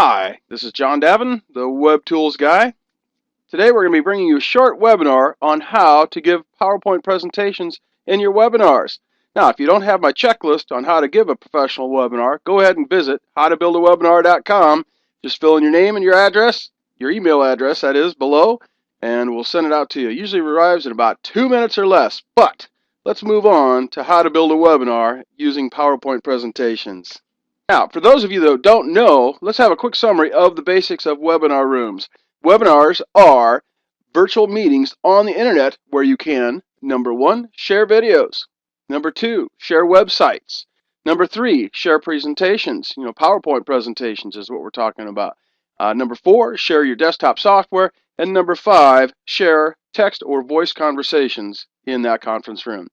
Hi, this is John Davin, the Web Tools Guy. Today we're going to be bringing you a short webinar on how to give PowerPoint presentations in your webinars. Now, if you don't have my checklist on how to give a professional webinar, go ahead and visit howtobuildawebinar.com. Just fill in your name and your address, your email address, that is, below, and we'll send it out to you. It usually arrives in about 2 minutes or less, but let's move on to how to build a webinar using PowerPoint presentations. Now, for those of you that don't know, let's have a quick summary of the basics of webinar rooms. Webinars are virtual meetings on the internet where you can, number one, share videos. Number two, share websites. Number three, share presentations. PowerPoint presentations is what we're talking about. Number four, share your desktop software. And number five, share text or voice conversations in that conference room.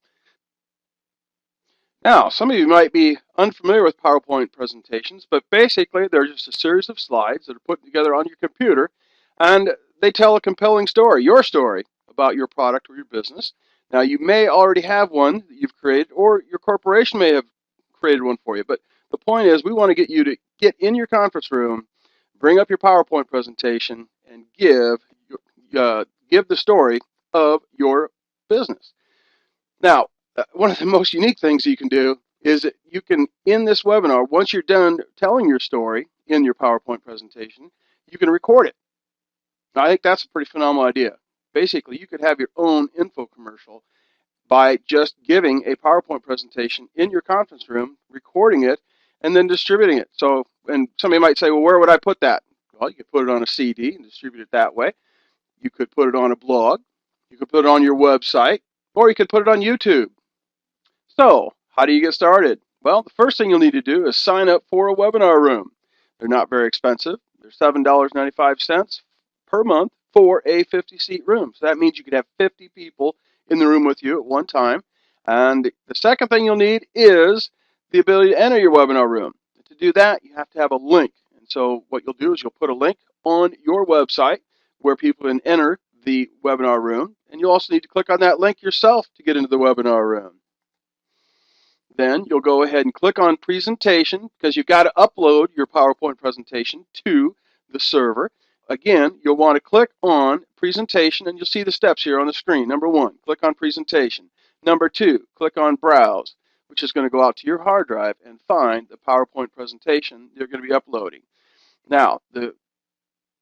Now, some of you might be unfamiliar with PowerPoint presentations, but basically they're just a series of slides that are put together on your computer, and they tell a compelling story, your story, about your product or your business. Now, you may already have one that you've created, or your corporation may have created one for you, but the point is we want to get you to get in your conference room, bring up your PowerPoint presentation, and give the story of your business. Now, one of the most unique things you can do is that you can, in this webinar, once you're done telling your story in your PowerPoint presentation, you can record it. Now, I think that's a pretty phenomenal idea. Basically, you could have your own info commercial by just giving a PowerPoint presentation in your conference room, recording it, and then distributing it. So, and somebody might say, well, where would I put that? Well, you could put it on a CD and distribute it that way. You could put it on a blog. You could put it on your website, or you could put it on YouTube. So, how do you get started? Well, the first thing you'll need to do is sign up for a webinar room. They're not very expensive. They're $7.95 per month for a 50-seat room. So that means you could have 50 people in the room with you at one time. And the second thing you'll need is the ability to enter your webinar room. To do that, you have to have a link. And so what you'll do is you'll put a link on your website where people can enter the webinar room. And you'll also need to click on that link yourself to get into the webinar room. Then you'll go ahead and click on presentation because you've got to upload your PowerPoint presentation to the server. Again, you'll want to click on presentation and you'll see the steps here on the screen. Number one, click on presentation. Number two, click on browse, which is going to go out to your hard drive and find the PowerPoint presentation you're going to be uploading. Now, the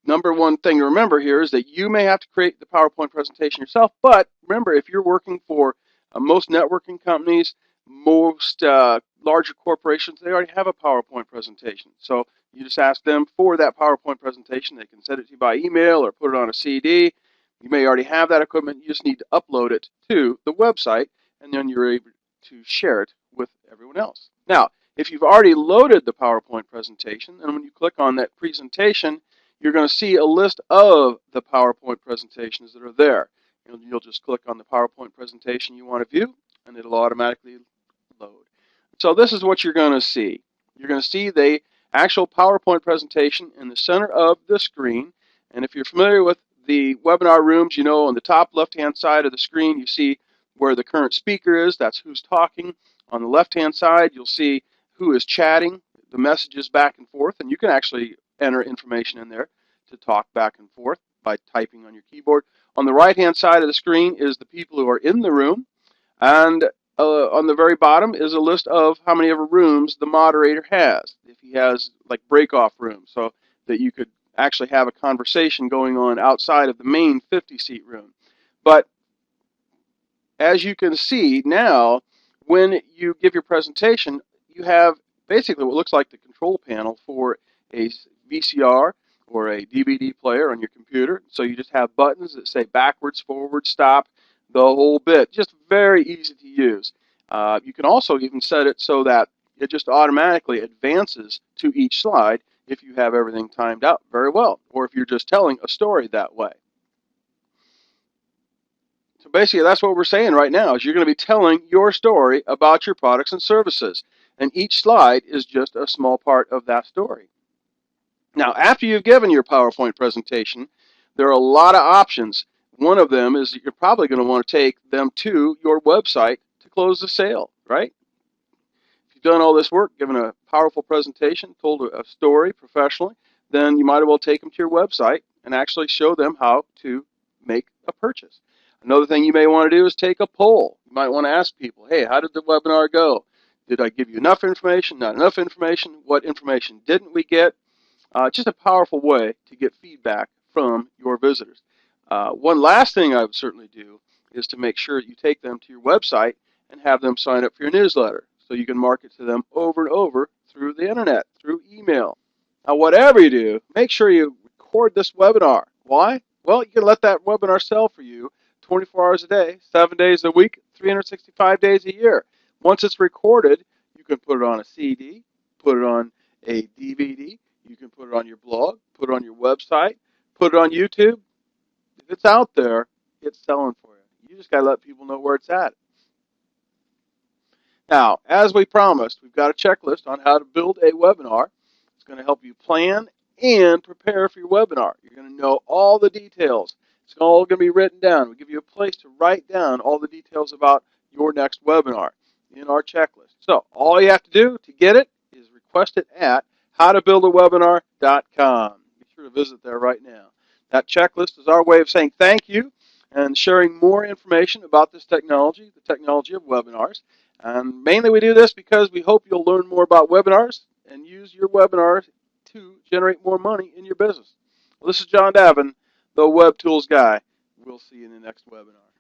number one thing to remember here is that you may have to create the PowerPoint presentation yourself, but remember, if you're working for most networking companies, most larger corporations, they already have a PowerPoint presentation. So you just ask them for that PowerPoint presentation. They can send it to you by email or put it on a CD. You may already have that equipment. You just need to upload it to the website, and then you're able to share it with everyone else. Now, if you've already loaded the PowerPoint presentation, and when you click on that presentation, you're going to see a list of the PowerPoint presentations that are there. You'll just click on the PowerPoint presentation you want to view, and it'll automatically load. So this is what you're going to see. You're going to see the actual PowerPoint presentation in the center of the screen. And if you're familiar with the webinar rooms, on the top left-hand side of the screen, you see where the current speaker is. That's who's talking. On the left-hand side, you'll see who is chatting, the messages back and forth, and you can actually enter information in there to talk back and forth by typing on your keyboard. On the right-hand side of the screen is the people who are in the room, and on the very bottom is a list of how many ever rooms the moderator has, if he has like break-off rooms, so that you could actually have a conversation going on outside of the main 50-seat room. But as you can see now, when you give your presentation, you have basically what looks like the control panel for a VCR or a DVD player on your computer. So you just have buttons that say backwards, forward, stop, the whole bit. Just very easy to use. You can also even set it so that it just automatically advances to each slide if you have everything timed out very well, or if you're just telling a story that way. So basically that's what we're saying right now, is you're going to be telling your story about your products and services. And each slide is just a small part of that story. Now, after you've given your PowerPoint presentation, there are a lot of options. One of them is that you're probably going to want to take them to your website to close the sale, right? If you've done all this work, given a powerful presentation, told a story professionally, then you might as well take them to your website and actually show them how to make a purchase. Another thing you may want to do is take a poll. You might want to ask people, hey, how did the webinar go? Did I give you enough information, not enough information? What information didn't we get? Just a powerful way to get feedback from your visitors. One last thing I would certainly do is to make sure that you take them to your website and have them sign up for your newsletter so you can market to them over and over through the internet, through email. Now, whatever you do, make sure you record this webinar. Why? Well, you can let that webinar sell for you 24 hours a day, 7 days a week, 365 days a year. Once it's recorded, you can put it on a CD, put it on a DVD, you can put it on your blog, put it on your website, put it on YouTube. If it's out there, it's selling for you. You just got to let people know where it's at. Now, as we promised, we've got a checklist on how to build a webinar. It's going to help you plan and prepare for your webinar. You're going to know all the details. It's all going to be written down. We give you a place to write down all the details about your next webinar in our checklist. So all you have to do to get it is request it at howtobuildawebinar.com. Be sure to visit there right now. That checklist is our way of saying thank you and sharing more information about this technology, the technology of webinars. And mainly we do this because we hope you'll learn more about webinars and use your webinars to generate more money in your business. Well, this is John Davin, the Web Tools Guy. We'll see you in the next webinar.